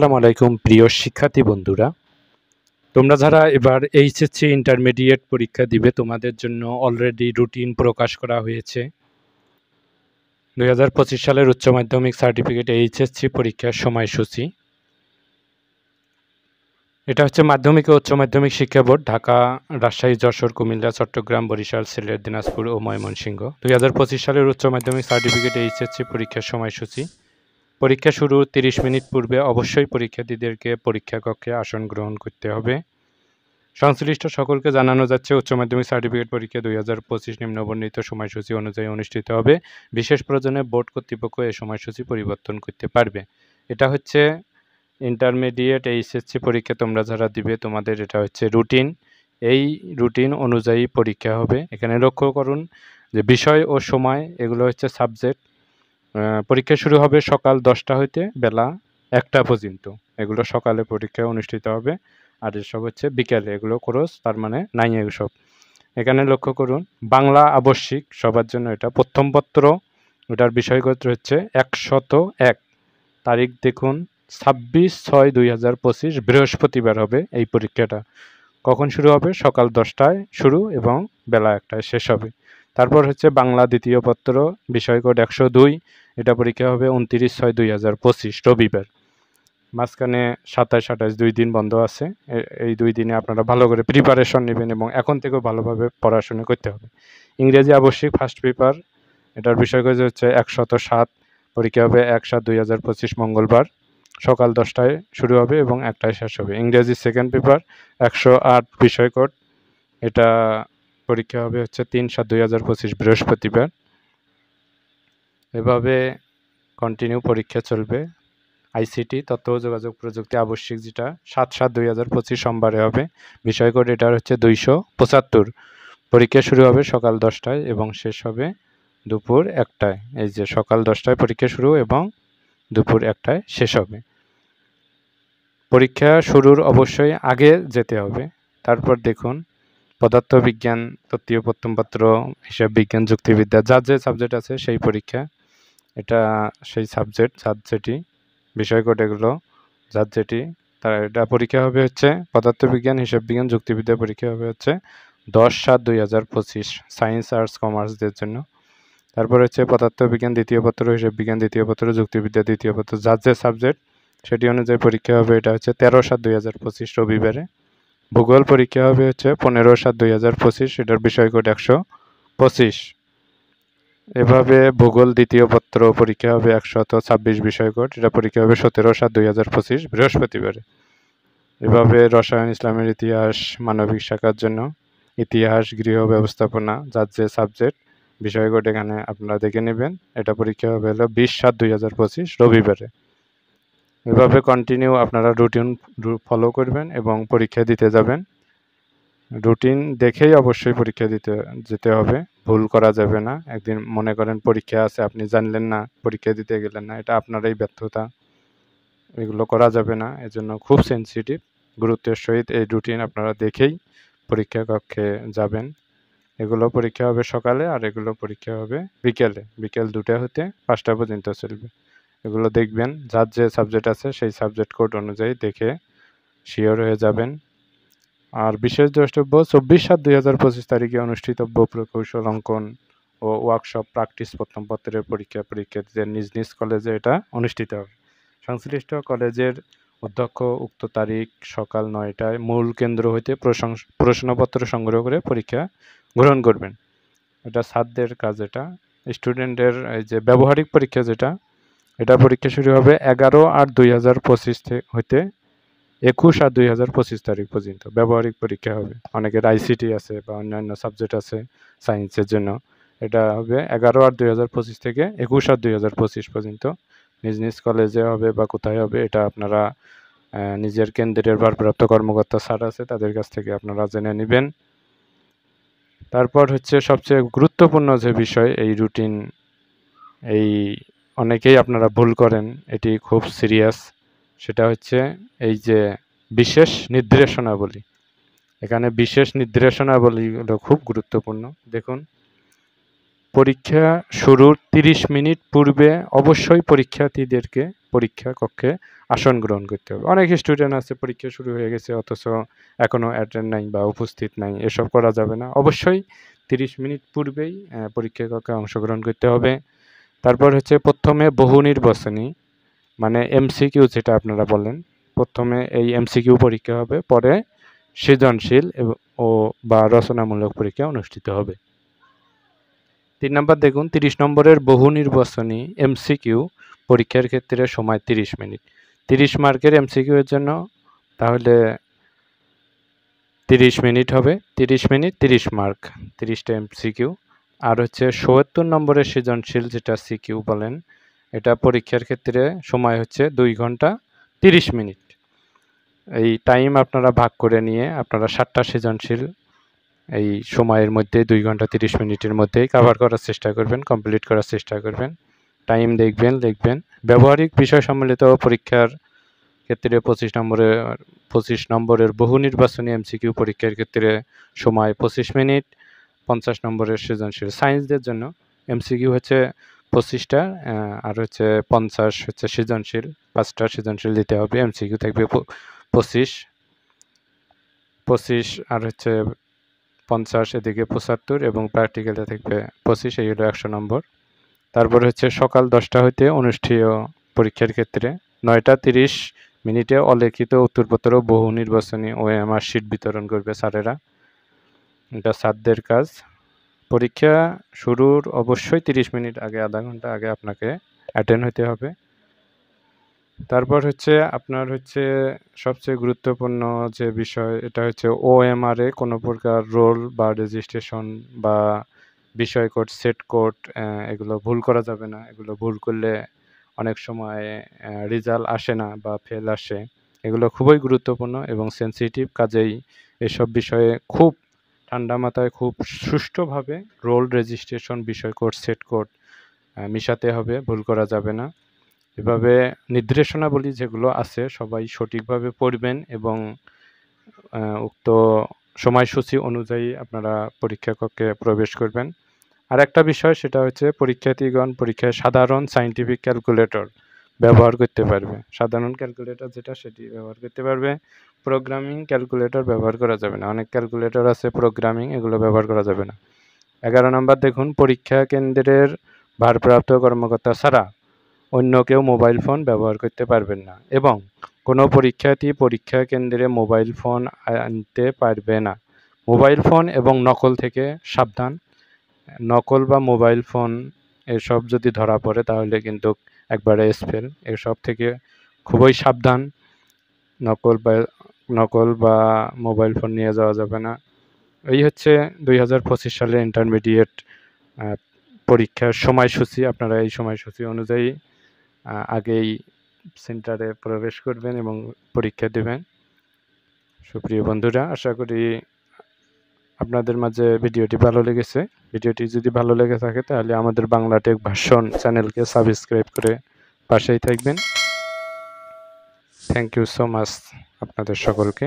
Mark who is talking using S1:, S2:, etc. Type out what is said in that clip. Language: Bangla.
S1: আসসালামু আলাইকুম প্রিয় শিক্ষার্থী বন্ধুরা, তোমরা যারা এবার এইচএসসি ইন্টারমিডিয়েট পরীক্ষা দিবে তোমাদের জন্য অলরেডি রুটিন প্রকাশ করা হয়েছে। 2025 সালের উচ্চ মাধ্যমিক সার্টিফিকেট এইচএসসি পরীক্ষার সময়সূচি। এটা হচ্ছে মাধ্যমিক ও উচ্চ মাধ্যমিক শিক্ষা বোর্ড, ঢাকা, রাজশাহী, যশোর, কুমিল্লা, চট্টগ্রাম, বরিশাল, সিলেট, দিনাজপুর ও ময়মনসিংহ। 2025 সালের উচ্চ মাধ্যমিক সার্টিফিকেট এইচএসসি পরীক্ষার সময়সূচি। পরীক্ষা শুরুর 30 মিনিট পূর্বে অবশ্যই পরীক্ষার্থীদেরকে পরীক্ষা কক্ষে আসন গ্রহণ করতে হবে। সংশ্লিষ্ট সকলকে জানানো যাচ্ছে উচ্চ মাধ্যমিক সার্টিফিকেট পরীক্ষা 2025 নিম্নবর্ণিত সময়সূচি অনুযায়ী অনুষ্ঠিত হবে। বিশেষ প্রয়োজনে বোর্ড কর্তৃপক্ষ এই সময়সূচি পরিবর্তন করতে পারবে। এটা হচ্ছে ইন্টারমিডিয়েট এইচএসসি পরীক্ষা তোমরা যারা দিবে তোমাদের এটা হচ্ছে রুটিন। এই রুটিন অনুযায়ী পরীক্ষা হবে। এখানে লক্ষ্য করুন যে বিষয় ও সময় এগুলো হচ্ছে সাবজেক্ট। পরীক্ষা শুরু হবে সকাল 10টা হইতে বেলা 1টা পর্যন্ত। এগুলো সকালে পরীক্ষা অনুষ্ঠিত হবে, আর এসব হচ্ছে বিকেলে, এগুলো কোর্স, তার মানে নাই এসব। এখানে লক্ষ্য করুন বাংলা আবশ্যিক সবার জন্য, এটা প্রথম পত্র, এটার বিষয়গত হচ্ছে 101। তারিখ দেখুন 26/6/2025 বৃহস্পতিবার হবে এই পরীক্ষাটা। কখন শুরু হবে? সকাল 10টায় শুরু এবং বেলা 1টায় শেষ হবে। তারপর হচ্ছে বাংলা দ্বিতীয় পত্র, বিষয়কোড 102, এটা পরীক্ষা হবে 29/6/2025 রবিবার। মাঝখানে 27-28 2 দিন বন্ধ আছে। এই 2 দিনে আপনারা ভালো করে প্রিপারেশন নেবেন এবং এখন থেকেও ভালোভাবে পড়াশোনা করতে হবে। ইংরেজি আবশ্যিক ফার্স্ট পেপার, এটার বিষয়কোড হচ্ছে 107, পরীক্ষা হবে 1/7/2025 মঙ্গলবার, সকাল 10টায় শুরু হবে এবং 1টায় শেষ হবে। ইংরেজি সেকেন্ড পেপার 108 বিষয়কোড, এটা পরীক্ষা হবে হচ্ছে 3/7/2025 বৃহস্পতিবার। এভাবে কন্টিনিউ পরীক্ষা চলবে। আইসিটি তথ্য ও যোগাযোগ প্রযুক্তি আবশ্যিক যেটা 7/7/2025 সোমবারে হবে। বিষয়কোড এটার হচ্ছে 275। পরীক্ষা শুরু হবে সকাল 10টায় এবং শেষ হবে দুপুর 1টায়। এই যে সকাল 10টায় পরীক্ষা শুরু এবং দুপুর 1টায় শেষ হবে। পরীক্ষা শুরুর অবশ্যই আগে যেতে হবে। তারপর দেখুন পদার্থবিজ্ঞান, তৃতীয় প্রথম পত্র, হিসাব বিজ্ঞান, যুক্তিবিদ্যা, যার যে সাবজেক্ট আছে সেই পরীক্ষা। এটা সেই সাবজেক্ট, যার যেটি বিষয়কোড এগুলো যার যেটি, তার এটা পরীক্ষা হবে হচ্ছে পদার্থবিজ্ঞান, হিসাব বিজ্ঞান, যুক্তিবিদ্যা পরীক্ষা হবে হচ্ছে 10/7/2025 সায়েন্স, আর্টস, কমার্সদের জন্য। তারপর হচ্ছে পদার্থবিজ্ঞান দ্বিতীয় পত্র, হিসাব বিজ্ঞান দ্বিতীয় পত্র, যুক্তিবিদ্যা দ্বিতীয় পত্র, যার যে সাবজেক্ট সেটি অনুযায়ী পরীক্ষা হবে। এটা হচ্ছে 13/7/2025 রবিবারে। ভূগোল পরীক্ষা হবে হচ্ছে 15/7/2025, এটার বিষয়কোড 125। এভাবে ভূগোল দ্বিতীয় পত্র পরীক্ষা হবে 126 বিষয়কোড, এটা পরীক্ষা হবে 17/7/2025 বৃহস্পতিবারে। এভাবে রসায়ন, ইসলামের ইতিহাস, মানবিক শাখার জন্য ইতিহাস, গৃহ ব্যবস্থাপনা, যার যে সাবজেক্ট বিষয়কোড এখানে আপনারা দেখে নেবেন। এটা পরীক্ষা হবে হলো 20/7/2025 রবিবারে। এভাবে কন্টিনিউ আপনারা রুটিন ফলো করবেন এবং পরীক্ষা দিতে যাবেন। রুটিন দেখেই অবশ্যই পরীক্ষা দিতে যেতে হবে, ভুল করা যাবে না। একদিন মনে করেন পরীক্ষা আছে, আপনি জানলেন না, পরীক্ষা দিতে গেলেন না, এটা আপনারই ব্যর্থতা। এগুলো করা যাবে না। এজন্য খুব সেন্সিটিভ, গুরুত্বের সহিত এই রুটিন আপনারা দেখেই পরীক্ষা কক্ষে যাবেন। এগুলো পরীক্ষা হবে সকালে আর এগুলো পরীক্ষা হবে বিকেলে, বিকেল 2টা হতে 5টা পর্যন্ত চলবে। এগুলো দেখবেন, যার যে সাবজেক্ট আছে সেই সাবজেক্ট কোড অনুযায়ী দেখে শিওর হয়ে যাবেন। আর বিশেষ দ্রষ্টব্য 24/7/2025 তারিখে অনুষ্ঠিতব্য প্রকৌশল অঙ্কন ও ওয়ার্কশপ প্র্যাকটিস প্রথম পত্রের পরীক্ষার্থীদের নিজ নিজ কলেজে এটা অনুষ্ঠিত হবে। সংশ্লিষ্ট কলেজের অধ্যক্ষ উক্ত তারিখ সকাল 9টায় মূল কেন্দ্র হইতে প্রশ্নপত্র সংগ্রহ করে পরীক্ষা গ্রহণ করবেন। এটা ছাত্রদের কাজ। এটা স্টুডেন্টের এই যে ব্যবহারিক পরীক্ষা যেটা, এটা পরীক্ষা শুরু হবে 11/8/2025 হইতে 21/8/2025 তারিখ পর্যন্ত ব্যবহারিক পরীক্ষা হবে। অনেকের আইসিটি আছে বা অন্যান্য সাবজেক্ট আছে সায়েন্সের জন্য, এটা হবে 11/8/2025 থেকে 21/8/2025 পর্যন্ত। নিজ নিজ কলেজে হবে বা কোথায় হবে এটা আপনারা নিজের কেন্দ্রের ভারপ্রাপ্ত কর্মকর্তা স্যার আছে তাদের কাছ থেকে আপনারা জেনে নেবেন। তারপর হচ্ছে সবচেয়ে গুরুত্বপূর্ণ যে বিষয় এই রুটিন, এই অনেকেই আপনারা ভুল করেন, এটি খুব সিরিয়াস। সেটা হচ্ছে এই যে বিশেষ নির্দেশনাবলী। এখানে বিশেষ নির্দেশনাবলীগুলো খুব গুরুত্বপূর্ণ। দেখুন পরীক্ষা শুরুর 30 মিনিট পূর্বে অবশ্যই পরীক্ষার্থীদেরকে পরীক্ষা কক্ষে আসন গ্রহণ করতে হবে। অনেক স্টুডেন্ট আছে পরীক্ষা শুরু হয়ে গেছে অথচ এখনো অ্যাটেন্ড নাই বা উপস্থিত নাই, এসব করা যাবে না। অবশ্যই 30 মিনিট পূর্বেই পরীক্ষা কক্ষে অংশগ্রহণ করতে হবে। তারপর হচ্ছে প্রথমে বহু নির্বাচনী মানে এমসিকিউ যেটা আপনারা বলেন, প্রথমে এই এমসিকিউ পরীক্ষা হবে, পরে সৃজনশীল ও বা রচনামূলক পরীক্ষা অনুষ্ঠিত হবে। 3 নম্বর দেখুন 30 নম্বরের বহু নির্বাচনী এমসিকিউ পরীক্ষার ক্ষেত্রে সময় 30 মিনিট। 30 মার্কের এমসিকিউ এর জন্য তাহলে 30 মিনিট হবে, 30 মিনিট 30 মার্ক, 30টা এমসিকিউ। আর হচ্ছে ৭৪ নম্বরের সৃজনশীল যেটা সিকিউ বলেন, এটা পরীক্ষার ক্ষেত্রে সময় হচ্ছে 2 ঘন্টা 30 মিনিট। এই টাইম আপনারা ভাগ করে নিয়ে আপনারা 7টা সৃজনশীল এই সময়ের মধ্যে 2 ঘন্টা 30 মিনিটের মধ্যেই কভার করার চেষ্টা করবেন, কমপ্লিট করার চেষ্টা করবেন। টাইম দেখবেন, লিখবেন। ব্যবহারিক বিষয় সম্বলিত পরীক্ষার ক্ষেত্রে 25 নম্বরের বহু নির্বাচনী এমসিকিউ পরীক্ষার ক্ষেত্রে সময় 25 মিনিট। 50 নম্বরের সৃজনশীল সায়েন্সদের জন্য এমসিকিউ হচ্ছে 25টা আর হচ্ছে 50 হচ্ছে সৃজনশীল, 5টা সৃজনশীল দিতে হবে। এমসিকিউ থাকবে 25 আর হচ্ছে 50 এদিকে 75 এবং প্র্যাকটিক্যালে থাকবে 25, এই হলো 100 নম্বর। তারপর হচ্ছে সকাল 10টা হইতে অনুষ্ঠেয় পরীক্ষার ক্ষেত্রে 9টা 30 মিনিটে অলিখিত উত্তরপত্র বহু নির্বাচনী ওএমআর শিট বিতরণ করবে স্যারেরা। এটা স্যারদের কাজ। পরীক্ষা শুরুর অবশ্যই 30 মিনিট আগে, আধা ঘন্টা আগে আপনাকে অ্যাটেন্ড হতে হবে। তারপর হচ্ছে আপনার হচ্ছে সবচেয়ে গুরুত্বপূর্ণ যে বিষয়, এটা হচ্ছে ওএমআর এ কোনো প্রকার রোল বা রেজিস্ট্রেশন বা বিষয় কোড, সেট কোড এগুলো ভুল করা যাবে না। এগুলো ভুল করলে অনেক সময় রেজাল্ট আসে না বা ফেল আসে। এগুলো খুবই গুরুত্বপূর্ণ এবং সেনসিটিভ, কাজেই এসব বিষয়ে খুব ঠান্ডা মাথায় খুব সুষ্ঠুভাবে রোল, রেজিস্ট্রেশন, বিষয় কোড, সেট কোড মিশাতে হবে, ভুল করা যাবে না। এভাবে নির্দেশনাবলী যেগুলো আছে সবাই সঠিকভাবে পড়বেন এবং উক্ত সময়সূচি অনুযায়ী আপনারা পরীক্ষা কক্ষে প্রবেশ করবেন। আর একটা বিষয় সেটা হচ্ছে পরীক্ষার্থীগণ পরীক্ষায় সাধারণ সায়েন্টিফিক ক্যালকুলেটর ব্যবহার করতে পারবে। সাধারণ ক্যালকুলেটর যেটা সেটি ব্যবহার করতে পারবে। প্রোগ্রামিং ক্যালকুলেটর ব্যবহার করা যাবে না। অনেক ক্যালকুলেটর আছে প্রোগ্রামিং, এগুলো ব্যবহার করা যাবে না। 11 নম্বর দেখুন পরীক্ষা কেন্দ্রের ভারপ্রাপ্ত কর্মকর্তা ছাড়া অন্য কেউ মোবাইল ফোন ব্যবহার করতে পারবেন না এবং কোনো পরীক্ষার্থী পরীক্ষা কেন্দ্রে মোবাইল ফোন আনতে পারবে না। মোবাইল ফোন এবং নকল থেকে সাবধান। নকল বা মোবাইল ফোন এসব যদি ধরা পড়ে তাহলে কিন্তু একবারে স্পেল। এসব থেকে খুবই সাবধান। নকল বা মোবাইল ফোন নিয়ে যাওয়া যাবে না। এই হচ্ছে 2025 সালের ইন্টারমিডিয়েট পরীক্ষার সময়সূচি। আপনারা এই সময়সূচি অনুযায়ী আগেই সেন্টারে প্রবেশ করবেন এবং পরীক্ষা দেবেন। সুপ্রিয় বন্ধুরা, আশা করি আপনাদের মাঝে ভিডিওটি ভালো লেগেছে। ভিডিওটি যদি ভালো লেগে থাকে তাহলে আমাদের বাংলা টেক ভার্সন চ্যানেলকে সাবস্ক্রাইব করে পাশেই থাকবেন। থ্যাংক ইউ সো মাচ আপনাদের সকলকে।